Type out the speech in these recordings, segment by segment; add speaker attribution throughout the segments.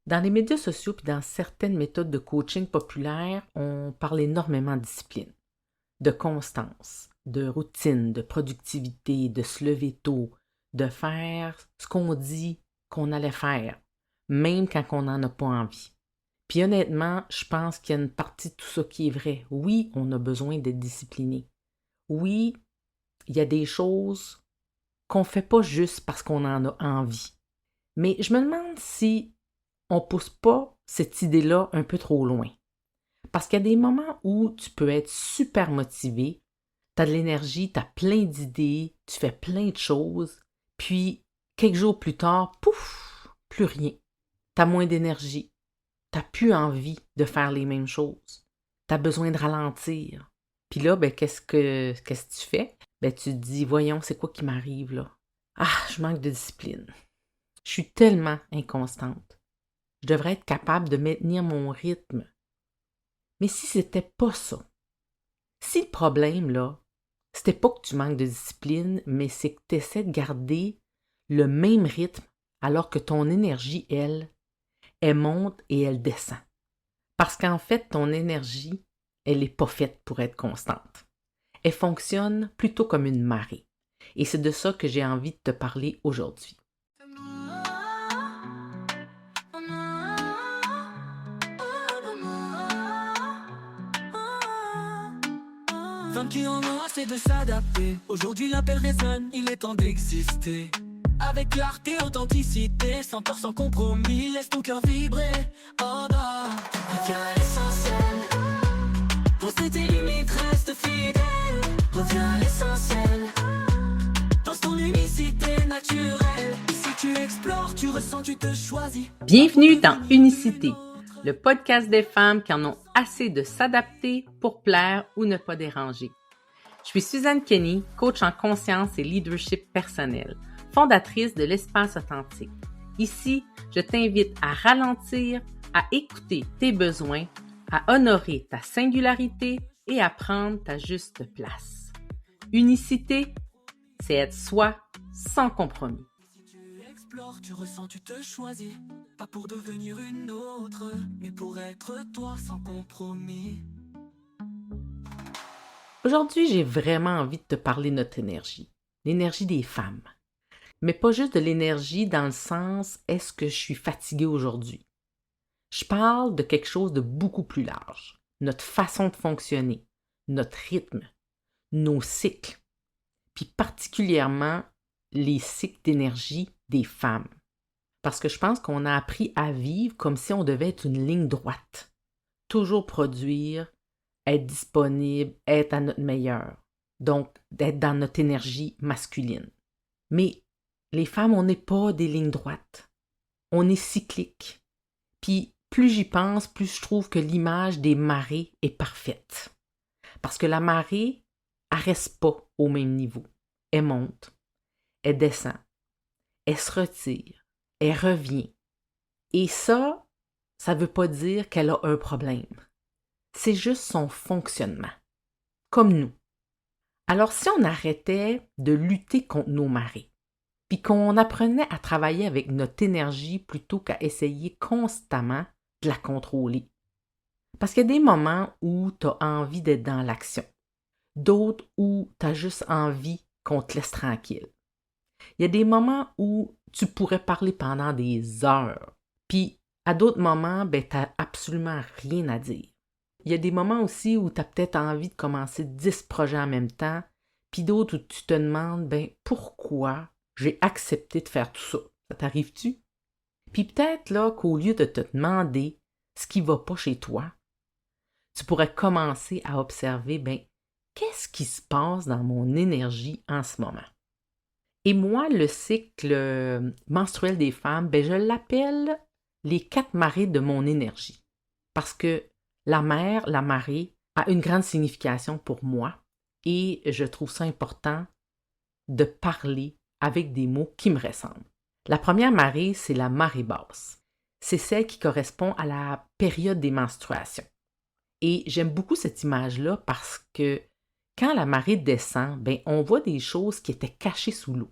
Speaker 1: Dans les médias sociaux puis dans certaines méthodes de coaching populaires, on parle énormément de discipline, de constance, de routine, de productivité, de se lever tôt, de faire ce qu'on dit qu'on allait faire, même quand on n'en a pas envie. Puis honnêtement, je pense qu'il y a une partie de tout ça qui est vrai. Oui, on a besoin d'être discipliné. Oui, il y a des choses qu'on ne fait pas juste parce qu'on en a envie. Mais je me demande si on ne pousse pas cette idée-là un peu trop loin. Parce qu'il y a des moments où tu peux être super motivé, tu as de l'énergie, tu as plein d'idées, tu fais plein de choses, puis quelques jours plus tard, pouf, plus rien. Tu as moins d'énergie, tu n'as plus envie de faire les mêmes choses, tu as besoin de ralentir. Puis là, qu'est-ce que tu fais? Tu te dis, voyons, c'est quoi qui m'arrive là? Ah, je manque de discipline. Je suis tellement inconstante. Je devrais être capable de maintenir mon rythme. Mais si c'était pas ça, si le problème, là, c'était pas que tu manques de discipline, mais c'est que tu essaies de garder le même rythme alors que ton énergie, elle monte et elle descend. Parce qu'en fait, ton énergie, elle n'est pas faite pour être constante. Elle fonctionne plutôt comme une marée. Et c'est de ça que j'ai envie de te parler aujourd'hui.
Speaker 2: 20 ans c'est de s'adapter. Aujourd'hui l'appel résonne, il est temps d'exister. Avec clarté, authenticité, 100% compromis, laisse ton cœur vibrer. Oh non, reviens à l'essentiel. Pose tes limites, reste fidèle. Reviens à l'essentiel. Dans ton unicité naturelle. Si tu explores, tu ressens, tu te choisis.
Speaker 1: Bienvenue dans Unicité, le podcast des femmes qui en ont assez de s'adapter pour plaire ou ne pas déranger. Je suis Suzanne Kenny, coach en conscience et leadership personnel, fondatrice de l'Espace Authentique. Ici, je t'invite à ralentir, à écouter tes besoins, à honorer ta singularité et à prendre ta juste place. Unicité, c'est être soi sans compromis.
Speaker 2: Tu ressens, tu te choisis. Pas pour devenir une autre, mais pour être toi sans compromis.
Speaker 1: Aujourd'hui, j'ai vraiment envie de te parler de notre énergie, l'énergie des femmes. Mais pas juste de l'énergie dans le sens « est-ce que je suis fatiguée aujourd'hui ?» Je parle de quelque chose de beaucoup plus large, notre façon de fonctionner, notre rythme, nos cycles, puis particulièrement les cycles d'énergie des femmes. Parce que je pense qu'on a appris à vivre comme si on devait être une ligne droite. Toujours produire, être disponible, être à notre meilleur. Donc, d'être dans notre énergie masculine. Mais les femmes, on n'est pas des lignes droites. On est cyclique. Puis, plus j'y pense, plus je trouve que l'image des marées est parfaite. Parce que la marée, elle reste pas au même niveau. Elle monte, elle descend, elle se retire, elle revient. Et ça ne veut pas dire qu'elle a un problème. C'est juste son fonctionnement. Comme nous. Alors, si on arrêtait de lutter contre nos marées, puis qu'on apprenait à travailler avec notre énergie plutôt qu'à essayer constamment de la contrôler. Parce qu'il y a des moments où tu as envie d'être dans l'action, d'autres où tu as juste envie qu'on te laisse tranquille. Il y a des moments où tu pourrais parler pendant des heures, puis à d'autres moments, tu n'as absolument rien à dire. Il y a des moments aussi où tu as peut-être envie de commencer 10 projets en même temps, puis d'autres où tu te demandes pourquoi j'ai accepté de faire tout ça. Ça t'arrive-tu? Puis peut-être là qu'au lieu de te demander ce qui ne va pas chez toi, tu pourrais commencer à observer qu'est-ce qui se passe dans mon énergie en ce moment. Et moi, le cycle menstruel des femmes, je l'appelle les 4 marées de mon énergie. Parce que la mer, la marée, a une grande signification pour moi et je trouve ça important de parler avec des mots qui me ressemblent. La première marée, c'est la marée basse. C'est celle qui correspond à la période des menstruations. Et j'aime beaucoup cette image-là parce que quand la marée descend, on voit des choses qui étaient cachées sous l'eau.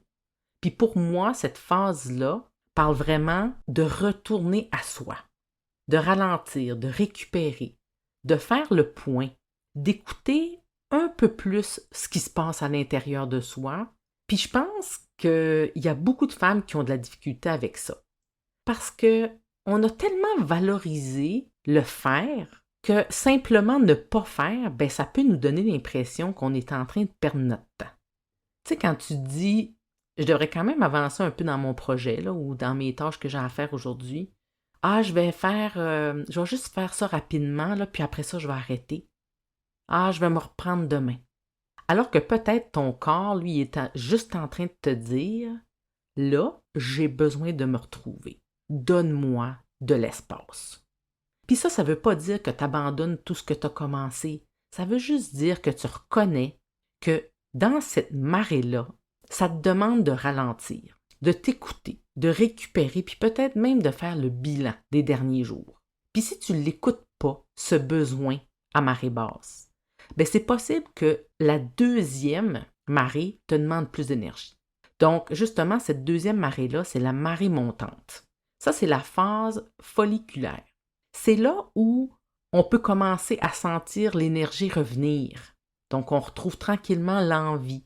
Speaker 1: Puis pour moi, cette phase-là, parle vraiment de retourner à soi, de ralentir, de récupérer, de faire le point, d'écouter un peu plus ce qui se passe à l'intérieur de soi. Puis je pense qu'il y a beaucoup de femmes qui ont de la difficulté avec ça. Parce qu'on a tellement valorisé le faire que simplement ne pas faire, ben ça peut nous donner l'impression qu'on est en train de perdre notre temps. Tu sais, quand tu te dis, je devrais quand même avancer un peu dans mon projet là, ou dans mes tâches que j'ai à faire aujourd'hui. Ah, je vais juste faire ça rapidement, là, puis après ça, je vais arrêter. Ah, je vais me reprendre demain. Alors que peut-être ton corps, lui, est juste en train de te dire, là, j'ai besoin de me retrouver. Donne-moi de l'espace. Puis ça ne veut pas dire que tu abandonnes tout ce que tu as commencé. Ça veut juste dire que tu reconnais que dans cette marée-là, ça te demande de ralentir, de t'écouter, de récupérer, puis peut-être même de faire le bilan des derniers jours. Puis si tu ne l'écoutes pas, ce besoin à marée basse, bien c'est possible que la deuxième marée te demande plus d'énergie. Donc, justement, cette deuxième marée-là, c'est la marée montante. Ça, c'est la phase folliculaire. C'est là où on peut commencer à sentir l'énergie revenir. Donc, on retrouve tranquillement l'envie,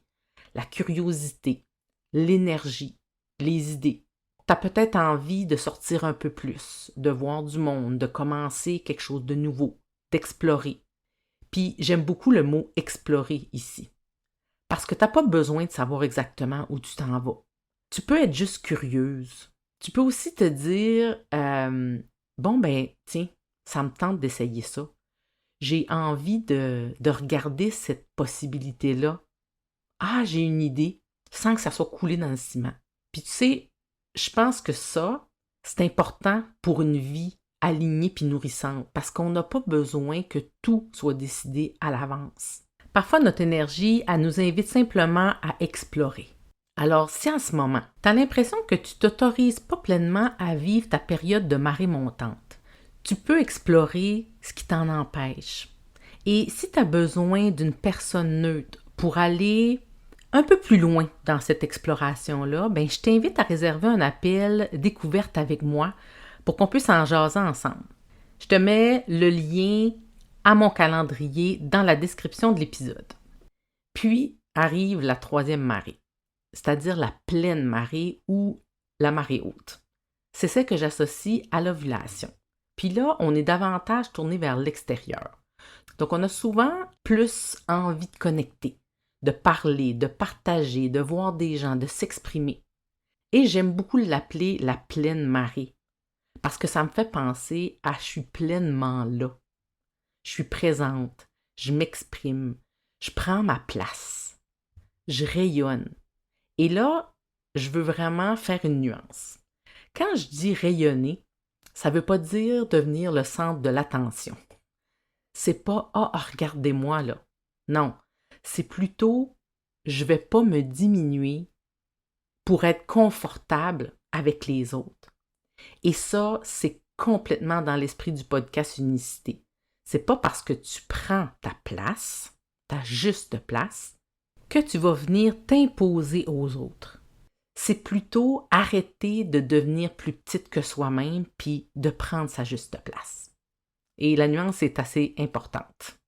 Speaker 1: la curiosité, l'énergie, les idées. Tu as peut-être envie de sortir un peu plus, de voir du monde, de commencer quelque chose de nouveau, d'explorer. Puis, j'aime beaucoup le mot « explorer » ici. Parce que tu n'as pas besoin de savoir exactement où tu t'en vas. Tu peux être juste curieuse. Tu peux aussi te dire bon, ben, tiens, ça me tente d'essayer ça. J'ai envie de regarder cette possibilité-là. Ah, j'ai une idée, sans que ça soit coulé dans le ciment. Puis tu sais, je pense que ça, c'est important pour une vie alignée puis nourrissante, parce qu'on n'a pas besoin que tout soit décidé à l'avance. Parfois, notre énergie, elle nous invite simplement à explorer. Alors, si en ce moment, tu as l'impression que tu ne t'autorises pas pleinement à vivre ta période de marée montante, tu peux explorer ce qui t'en empêche. Et si tu as besoin d'une personne neutre pour aller un peu plus loin dans cette exploration-là, ben, je t'invite à réserver un appel découverte avec moi pour qu'on puisse en jaser ensemble. Je te mets le lien à mon calendrier dans la description de l'épisode. Puis arrive la troisième marée, c'est-à-dire la pleine marée ou la marée haute. C'est celle que j'associe à l'ovulation. Puis là, on est davantage tourné vers l'extérieur. Donc, on a souvent plus envie de connecter, de parler, de partager, de voir des gens, de s'exprimer. Et j'aime beaucoup l'appeler la pleine marée, parce que ça me fait penser à je suis pleinement là. Je suis présente, je m'exprime, je prends ma place, je rayonne. Et là, je veux vraiment faire une nuance. Quand je dis rayonner, ça ne veut pas dire devenir le centre de l'attention. C'est pas « Ah, regardez-moi là ». Non, c'est plutôt « Je ne vais pas me diminuer pour être confortable avec les autres ». Et ça, c'est complètement dans l'esprit du podcast Unicité. C'est pas parce que tu prends ta place, ta juste place, que tu vas venir t'imposer aux autres. C'est plutôt arrêter de devenir plus petite que soi-même puis de prendre sa juste place. Et la nuance est assez importante.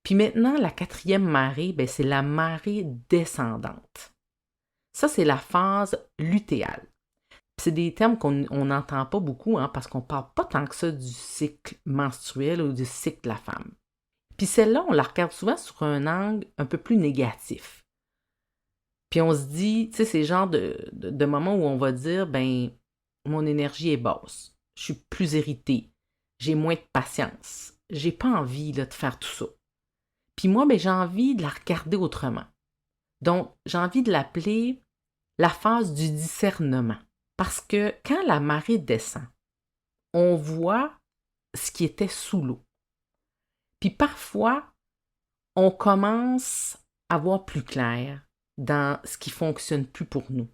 Speaker 1: Puis maintenant, la quatrième marée, ben, c'est la marée descendante. Ça, c'est la phase lutéale. C'est des termes qu'on n'entend pas beaucoup parce qu'on ne parle pas tant que ça du cycle menstruel ou du cycle de la femme. Puis celle-là, on la regarde souvent sur un angle un peu plus négatif. Puis on se dit, tu sais, c'est le genre de moment où on va dire, ben, mon énergie est basse, je suis plus irritée, j'ai moins de patience, j'ai pas envie là, de faire tout ça. Puis moi, ben, j'ai envie de la regarder autrement. Donc, j'ai envie de l'appeler la phase du discernement. Parce que quand la marée descend, on voit ce qui était sous l'eau. Puis parfois, on commence à voir plus clair dans ce qui ne fonctionne plus pour nous,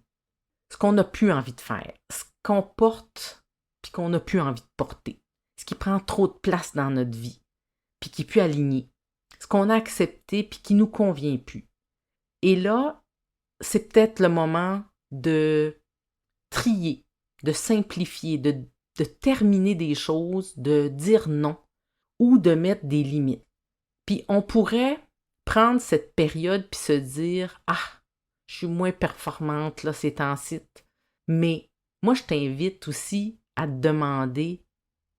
Speaker 1: ce qu'on n'a plus envie de faire, ce qu'on porte puis qu'on n'a plus envie de porter, ce qui prend trop de place dans notre vie puis qui n'est plus aligné, ce qu'on a accepté puis qui ne nous convient plus. Et là, c'est peut-être le moment de trier de simplifier, de terminer des choses, de dire non ou de mettre des limites. Puis on pourrait prendre cette période puis se dire « Ah, je suis moins performante là ces temps-ci. » Mais moi, je t'invite aussi à te demander,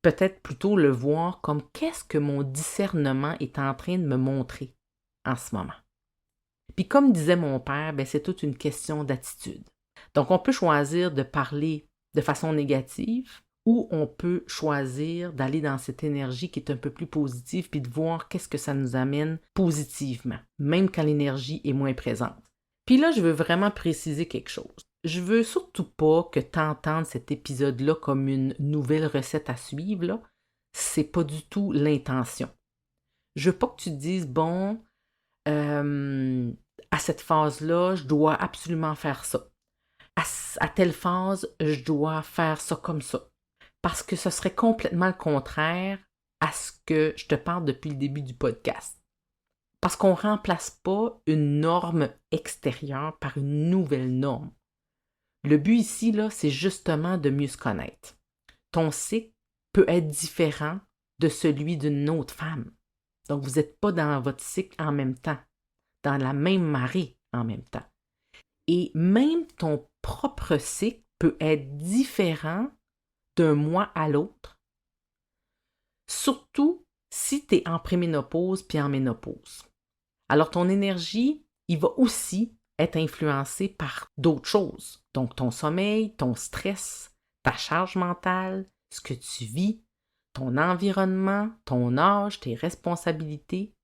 Speaker 1: peut-être plutôt le voir comme qu'est-ce que mon discernement est en train de me montrer en ce moment. Puis comme disait mon père, c'est toute une question d'attitude. Donc on peut choisir de parler de façon négative ou on peut choisir d'aller dans cette énergie qui est un peu plus positive puis de voir qu'est-ce que ça nous amène positivement, même quand l'énergie est moins présente. Puis là, je veux vraiment préciser quelque chose. Je veux surtout pas que tu entendes cet épisode-là comme une nouvelle recette à suivre, là. C'est pas du tout l'intention. Je veux pas que tu te dises, bon, à cette phase-là, je dois absolument faire ça. À telle phase, je dois faire ça comme ça. Parce que ce serait complètement le contraire à ce que je te parle depuis le début du podcast. Parce qu'on ne remplace pas une norme extérieure par une nouvelle norme. Le but ici, là, c'est justement de mieux se connaître. Ton cycle peut être différent de celui d'une autre femme. Donc, vous n'êtes pas dans votre cycle en même temps, dans la même marée en même temps. Et même ton propre cycle peut être différent d'un mois à l'autre, surtout si tu es en préménopause puis en ménopause. Alors, ton énergie, il va aussi être influencé par d'autres choses. Donc, ton sommeil, ton stress, ta charge mentale, ce que tu vis, ton environnement, ton âge, tes responsabilités.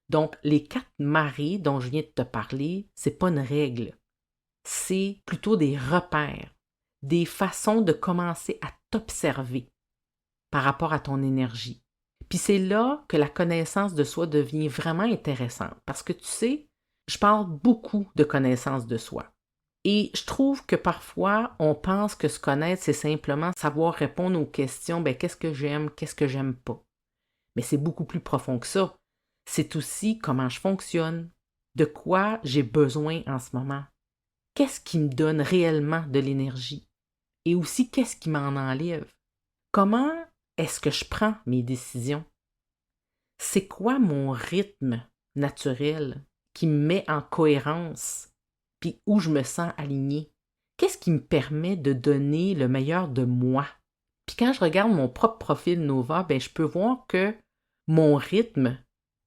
Speaker 1: Donc, les 4 marées dont je viens de te parler, ce n'est pas une règle. C'est plutôt des repères, des façons de commencer à t'observer par rapport à ton énergie. Puis c'est là que la connaissance de soi devient vraiment intéressante parce que tu sais, je parle beaucoup de connaissance de soi. Et je trouve que parfois, on pense que se connaître, c'est simplement savoir répondre aux questions, qu'est-ce que j'aime pas. Mais c'est beaucoup plus profond que ça. C'est aussi comment je fonctionne, de quoi j'ai besoin en ce moment, qu'est-ce qui me donne réellement de l'énergie et aussi qu'est-ce qui m'en enlève. Comment est-ce que je prends mes décisions? C'est quoi mon rythme naturel qui me met en cohérence puis où je me sens alignée? Qu'est-ce qui me permet de donner le meilleur de moi? Puis quand je regarde mon propre profil Nova, je peux voir que mon rythme,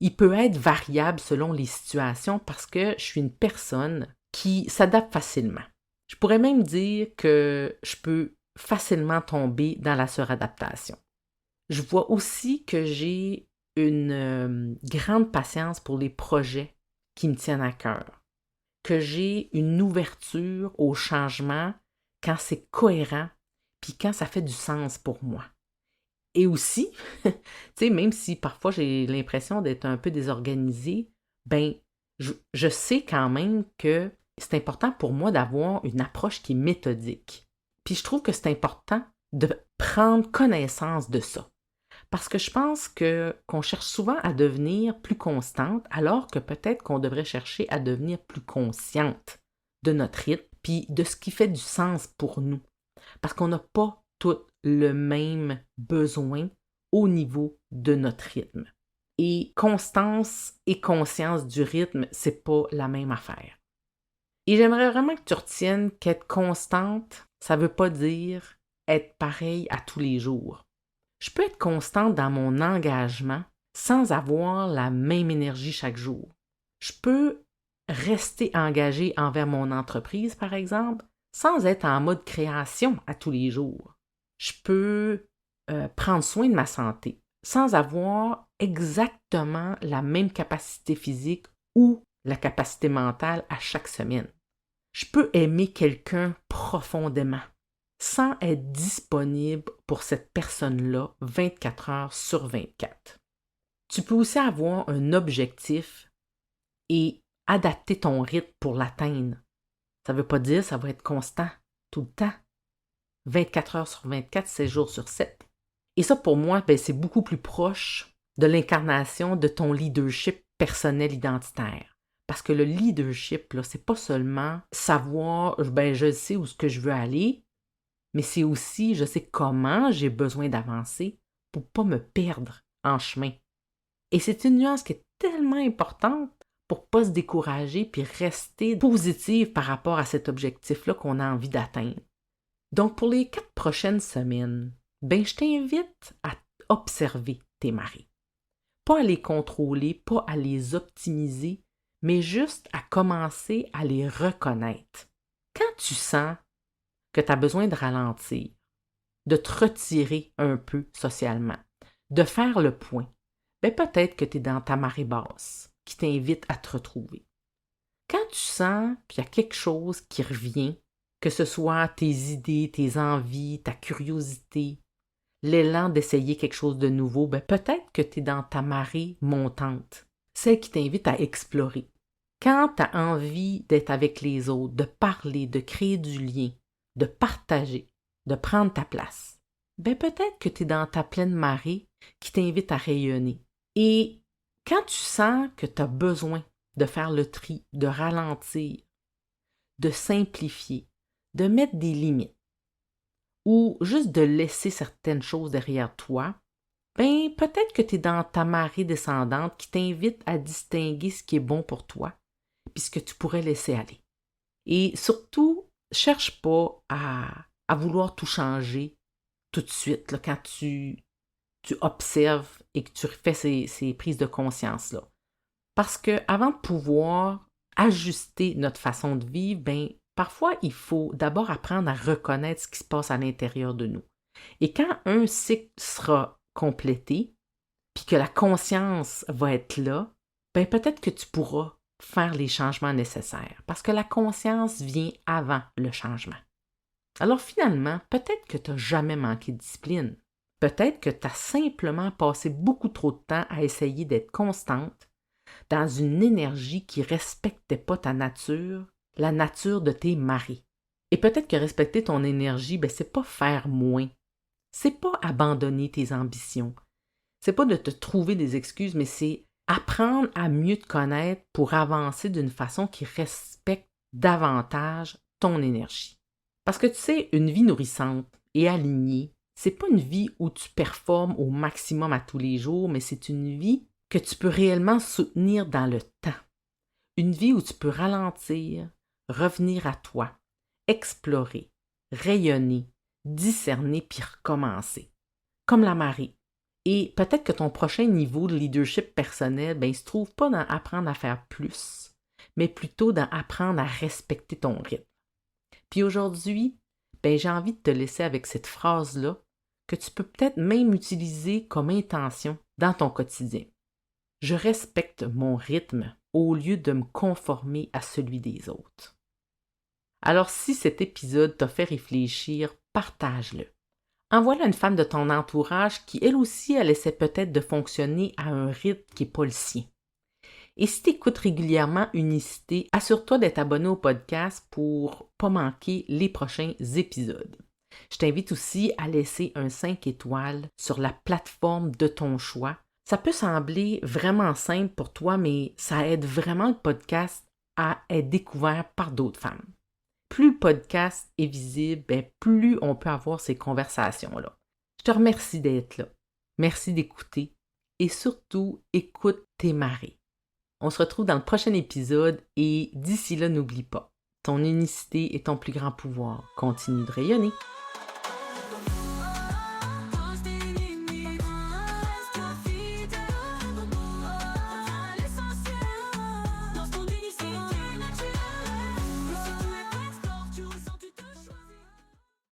Speaker 1: il peut être variable selon les situations parce que je suis une personne qui s'adapte facilement. Je pourrais même dire que je peux facilement tomber dans la suradaptation. Je vois aussi que j'ai une grande patience pour les projets qui me tiennent à cœur, que j'ai une ouverture au changement quand c'est cohérent puis quand ça fait du sens pour moi. Et aussi, même si parfois j'ai l'impression d'être un peu désorganisée, je sais quand même que c'est important pour moi d'avoir une approche qui est méthodique. Puis je trouve que c'est important de prendre connaissance de ça. Parce que je pense qu'on cherche souvent à devenir plus constante, alors que peut-être qu'on devrait chercher à devenir plus consciente de notre rythme, puis de ce qui fait du sens pour nous. Parce qu'on n'a pas tout le même besoin au niveau de notre rythme. Et constance et conscience du rythme, c'est pas la même affaire. Et j'aimerais vraiment que tu retiennes qu'être constante, ça veut pas dire être pareil à tous les jours. Je peux être constante dans mon engagement sans avoir la même énergie chaque jour. Je peux rester engagée envers mon entreprise, par exemple, sans être en mode création à tous les jours. Je peux prendre soin de ma santé sans avoir exactement la même capacité physique ou la capacité mentale à chaque semaine. Je peux aimer quelqu'un profondément sans être disponible pour cette personne-là 24 heures sur 24. Tu peux aussi avoir un objectif et adapter ton rythme pour l'atteindre. Ça ne veut pas dire que ça va être constant tout le temps. 24 heures sur 24, 7 jours sur 7. Et ça, pour moi, c'est beaucoup plus proche de l'incarnation de ton leadership personnel identitaire. Parce que le leadership, là, c'est pas seulement savoir, je sais où ce que je veux aller, mais c'est aussi je sais comment j'ai besoin d'avancer pour ne pas me perdre en chemin. Et c'est une nuance qui est tellement importante pour ne pas se décourager puis rester positive par rapport à cet objectif-là qu'on a envie d'atteindre. Donc, pour les 4 prochaines semaines, je t'invite à observer tes marées. Pas à les contrôler, pas à les optimiser, mais juste à commencer à les reconnaître. Quand tu sens que tu as besoin de ralentir, de te retirer un peu socialement, de faire le point, peut-être que tu es dans ta marée basse qui t'invite à te retrouver. Quand tu sens qu'il y a quelque chose qui revient, que ce soit tes idées, tes envies, ta curiosité, l'élan d'essayer quelque chose de nouveau, peut-être que tu es dans ta marée montante, celle qui t'invite à explorer. Quand tu as envie d'être avec les autres, de parler, de créer du lien, de partager, de prendre ta place, peut-être que tu es dans ta pleine marée qui t'invite à rayonner. Et quand tu sens que tu as besoin de faire le tri, de ralentir, de simplifier, de mettre des limites, ou juste de laisser certaines choses derrière toi, peut-être que tu es dans ta marée descendante qui t'invite à distinguer ce qui est bon pour toi, puis ce que tu pourrais laisser aller. Et surtout, cherche pas à vouloir tout changer tout de suite là, quand tu observes et que tu fais ces prises de conscience-là. Parce qu'avant de pouvoir ajuster notre façon de vivre, parfois, il faut d'abord apprendre à reconnaître ce qui se passe à l'intérieur de nous. Et quand un cycle sera complété, puis que la conscience va être là, peut-être que tu pourras faire les changements nécessaires. Parce que la conscience vient avant le changement. Alors finalement, peut-être que tu n'as jamais manqué de discipline. Peut-être que tu as simplement passé beaucoup trop de temps à essayer d'être constante dans une énergie qui ne respectait pas ta nature, la nature de tes marées. Et peut-être que respecter ton énergie, c'est pas faire moins. C'est pas abandonner tes ambitions. C'est pas de te trouver des excuses, mais c'est apprendre à mieux te connaître pour avancer d'une façon qui respecte davantage ton énergie. Parce que tu sais, une vie nourrissante et alignée, c'est pas une vie où tu performes au maximum à tous les jours, mais c'est une vie que tu peux réellement soutenir dans le temps. Une vie où tu peux ralentir, revenir à toi, explorer, rayonner, discerner puis recommencer. Comme la marée. Et peut-être que ton prochain niveau de leadership personnel, il ne se trouve pas dans apprendre à faire plus, mais plutôt dans apprendre à respecter ton rythme. Puis aujourd'hui, j'ai envie de te laisser avec cette phrase-là que tu peux peut-être même utiliser comme intention dans ton quotidien. Je respecte mon rythme au lieu de me conformer à celui des autres. Alors si cet épisode t'a fait réfléchir, partage-le. Envoie-le à une femme de ton entourage qui, elle aussi, elle essaie peut-être de fonctionner à un rythme qui n'est pas le sien. Et si tu écoutes régulièrement Unicité, assure-toi d'être abonné au podcast pour ne pas manquer les prochains épisodes. Je t'invite aussi à laisser un 5 étoiles sur la plateforme de ton choix. Ça peut sembler vraiment simple pour toi, mais ça aide vraiment le podcast à être découvert par d'autres femmes. Plus le podcast est visible, plus on peut avoir ces conversations-là. Je te remercie d'être là. Merci d'écouter et surtout, écoute tes marées. On se retrouve dans le prochain épisode et d'ici là, n'oublie pas, ton unicité est ton plus grand pouvoir. Continue de rayonner.